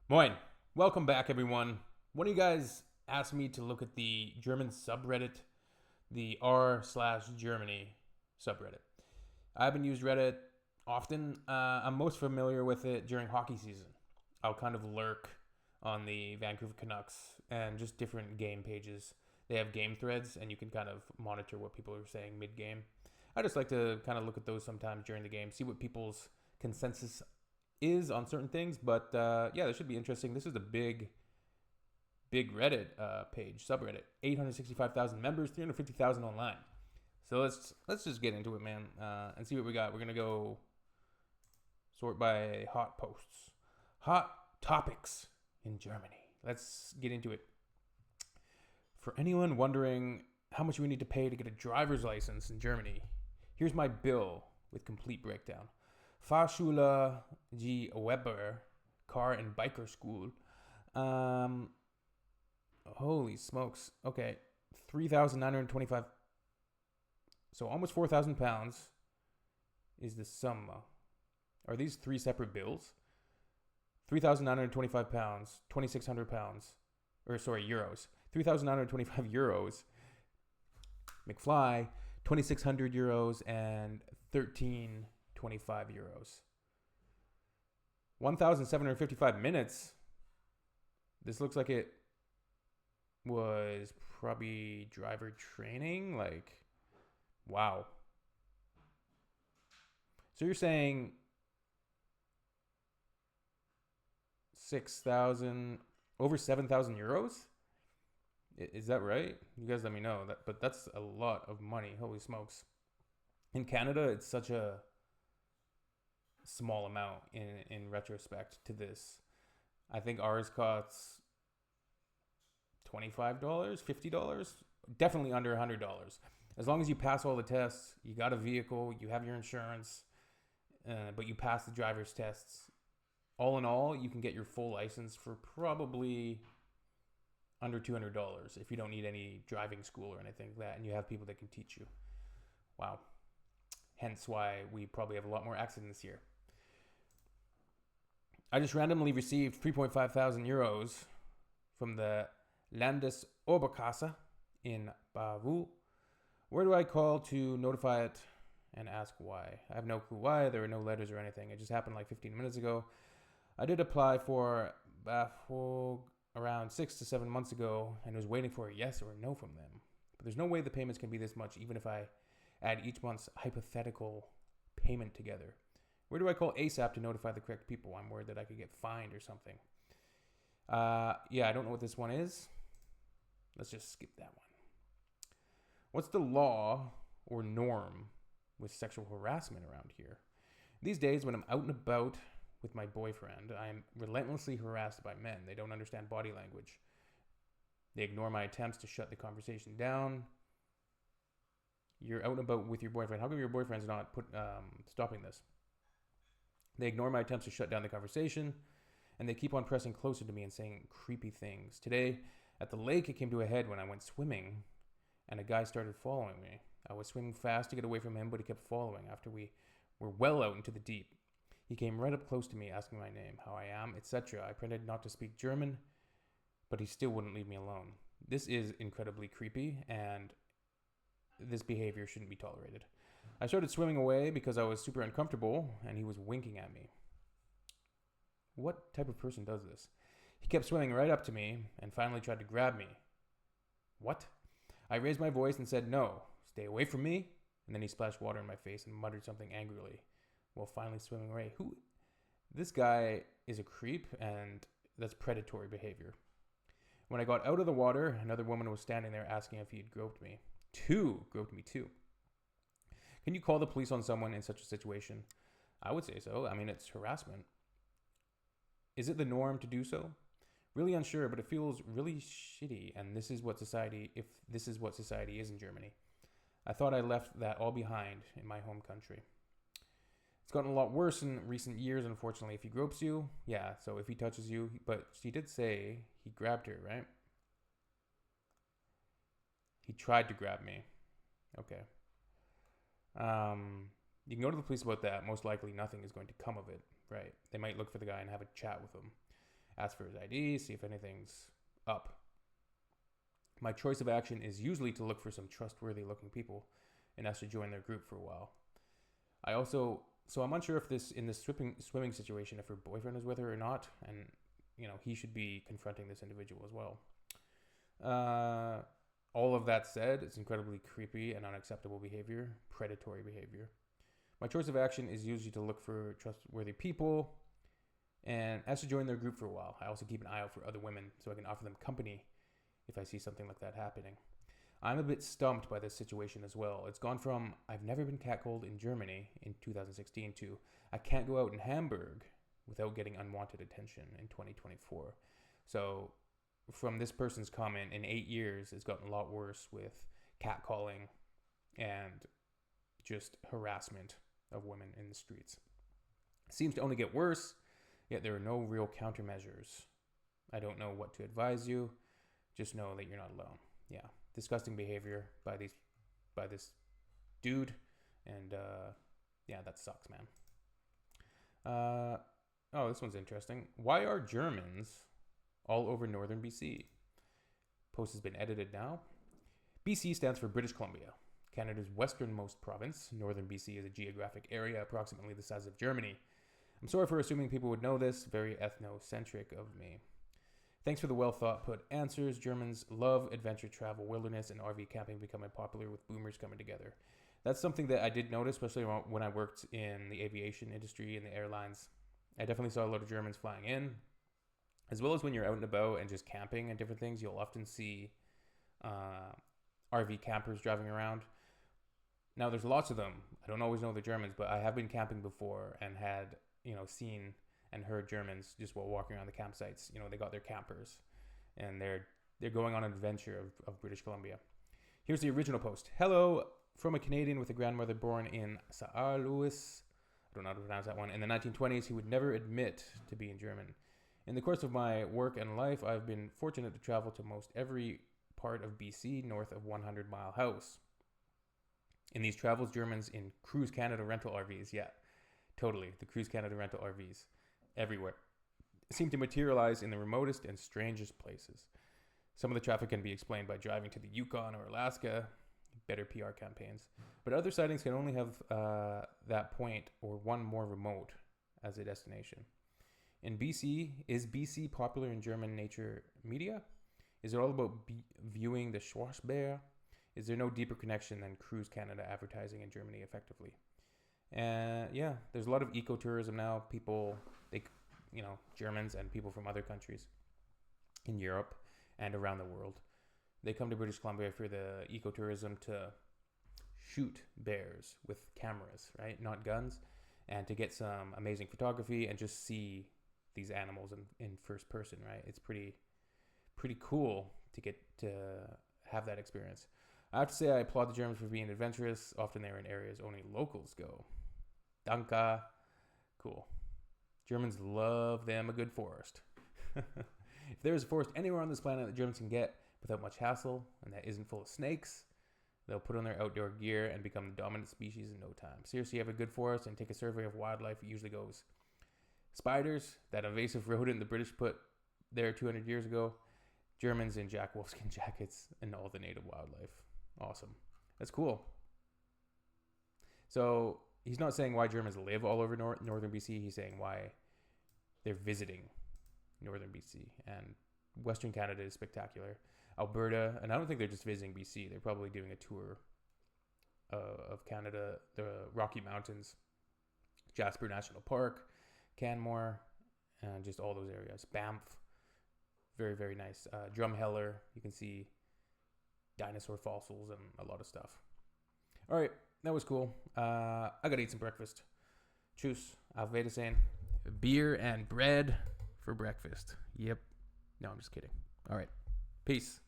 Moin. Welcome back, everyone. One of you guys asked me to look at the German subreddit, the r/Germany subreddit. I haven't used Reddit often. I'm most familiar with it during hockey season. I'll kind of lurk on the Vancouver Canucks and just different game pages. They have game threads, and you can kind of monitor what people are saying mid-game. I just like to kind of look at those sometimes during the game, see what people's consensus is on certain things. But yeah, this should be interesting. This is a big Reddit page, subreddit. 865,000 members, 350,000 online. So let's just get into it, man, and see what we got. We're gonna go sort by hot posts, hot topics in Germany. Let's get into it. For anyone wondering how much we need to pay to get a driver's license in Germany, here's my bill with complete breakdown. Fahrschule G. Weber, car and biker school. Holy smokes. Okay, 3,925. So almost 4,000 pounds is the sum. Are these three separate bills? 3,925 pounds, 2,600 pounds, or sorry, euros. 3,925 euros. McFly, 2,600 euros and 1,325 euros. 1,755 minutes. This looks like it was probably driver training. Like, wow. So you're saying 6,000, over 7,000 euros? Is that right? You guys let me know. But that's a lot of money. Holy smokes. In Canada, it's such a small amount in retrospect to this. I think ours costs $25, $50, definitely under $100. As long as you pass all the tests, you got a vehicle, you have your insurance, but you pass the driver's tests. All in all, you can get your full license for probably under $200 if you don't need any driving school or anything like that, and you have people that can teach you. Wow. Hence why we probably have a lot more accidents here. I just randomly received 3.5 thousand euros from the Landesoberkasse in Bavü. Where do I call to notify it and ask why? I have no clue why. There were no letters or anything. It just happened like 15 minutes ago. I did apply for BAföG around 6 to 7 months ago and was waiting for a yes or a no from them. But there's no way the payments can be this much, even if I add each month's hypothetical payment together. Where do I call ASAP to notify the correct people? I'm worried that I could get fined or something. Yeah, I don't know what this one is. Let's just skip that one. What's the law or norm with sexual harassment around here? These days, when I'm out and about with my boyfriend, I am relentlessly harassed by men. They don't understand body language. They ignore my attempts to shut the conversation down. You're out and about with your boyfriend. How come your boyfriend's not stopping this? They ignore my attempts to shut down the conversation, and they keep on pressing closer to me and saying creepy things. Today, at the lake, it came to a head when I went swimming, and a guy started following me. I was swimming fast to get away from him, but he kept following after we were well out into the deep. He came right up close to me, asking my name, how I am, etc. I pretended not to speak German, but he still wouldn't leave me alone. This is incredibly creepy, and this behavior shouldn't be tolerated. I started swimming away because I was super uncomfortable, and he was winking at me. What type of person does this? He kept swimming right up to me and finally tried to grab me. What? I raised my voice and said, no, stay away from me. And then he splashed water in my face and muttered something angrily while finally swimming away. This guy is a creep, and that's predatory behavior. When I got out of the water, another woman was standing there asking if he'd groped me. Groped me too. Can you call the police on someone in such a situation? I would say so. I mean, it's harassment. Is it the norm to do so? Really unsure, but it feels really shitty, and this is what society is in Germany. I thought I left that all behind in my home country. It's gotten a lot worse in recent years, unfortunately. If he gropes you, yeah, so if he touches you, but she did say he grabbed her, right? He tried to grab me. Okay. You can go to the police about that. Most likely nothing is going to come of it, right? They might look for the guy and have a chat with him. ask for his ID, see if anything's up. My choice of action is usually to look for some trustworthy looking people and ask to join their group for a while. I'm unsure if in this swimming situation, if her boyfriend is with her or not, and he should be confronting this individual as well. All of that said, it's incredibly creepy and unacceptable behavior, predatory behavior. My choice of action is usually to look for trustworthy people and ask to join their group for a while. I also keep an eye out for other women so I can offer them company if I see something like that happening. I'm a bit stumped by this situation as well. It's gone from I've never been catcalled in Germany in 2016 to I can't go out in Hamburg without getting unwanted attention in 2024. So from this person's comment, in 8 years, it's gotten a lot worse with catcalling and just harassment of women in the streets. It seems to only get worse, yet there are no real countermeasures. I don't know what to advise you. Just know that you're not alone. Yeah, disgusting behavior by this dude, and that sucks, man. This one's interesting. Why are Germans all over northern BC? Post has been edited now. BC stands for British Columbia, Canada's westernmost province. Northern BC is a geographic area approximately the size of Germany. I'm sorry for assuming people would know this. Very ethnocentric of me. Thanks for the well-thought-put answers. Germans love adventure travel, wilderness, and RV camping becoming popular with boomers coming together. That's something that I did notice, especially when I worked in the aviation industry and the airlines. I definitely saw a lot of Germans flying in, as well as when you're out and about and just camping and different things. You'll often see RV campers driving around. Now, there's lots of them. I don't always know the Germans, but I have been camping before and had, seen and heard Germans just while walking around the campsites. They got their campers and they're going on an adventure of British Columbia. Here's the original post. Hello from a Canadian with a grandmother born in Saint Louis. I don't know how to pronounce that one. In the 1920s, he would never admit to being German. In the course of my work and life, I've been fortunate to travel to most every part of BC north of 100 Mile House. In these travels, Germans in Cruise Canada rental RVs, yeah, totally, the Cruise Canada rental RVs, everywhere, seem to materialize in the remotest and strangest places. Some of the traffic can be explained by driving to the Yukon or Alaska, better PR campaigns, but other sightings can only have that point or one more remote as a destination. In BC, is BC popular in German nature media? Is it all about viewing the Schwarzbär? Is there no deeper connection than Cruise Canada advertising in Germany effectively? There's a lot of ecotourism now. People, Germans and people from other countries in Europe and around the world, they come to British Columbia for the ecotourism to shoot bears with cameras, right? Not guns, and to get some amazing photography and just see these animals in first person, right? It's pretty cool to get to have that experience. I have to say I applaud the Germans for being adventurous. Often they're in areas only locals go. Danke. Cool. Germans love them a good forest. If there is a forest anywhere on this planet that Germans can get without much hassle and that isn't full of snakes, they'll put on their outdoor gear and become the dominant species in no time. Seriously, have a good forest and take a survey of wildlife. It usually goes spiders, that invasive rodent the British put there 200 years ago, Germans in jack wolfskin jackets, and all the native wildlife. Awesome. That's cool. So he's not saying why Germans live all over northern BC. He's saying why they're visiting northern BC. And Western Canada is spectacular. Alberta, and I don't think they're just visiting BC. They're probably doing a tour of Canada, the Rocky Mountains, Jasper National Park, Canmore, and just all those areas. Banff, very, very nice. Drumheller, you can see dinosaur fossils and a lot of stuff. All right, that was cool. I gotta eat some breakfast. Tschüss, auf Wiedersehen. Beer and bread for breakfast. Yep. No, I'm just kidding. All right, peace.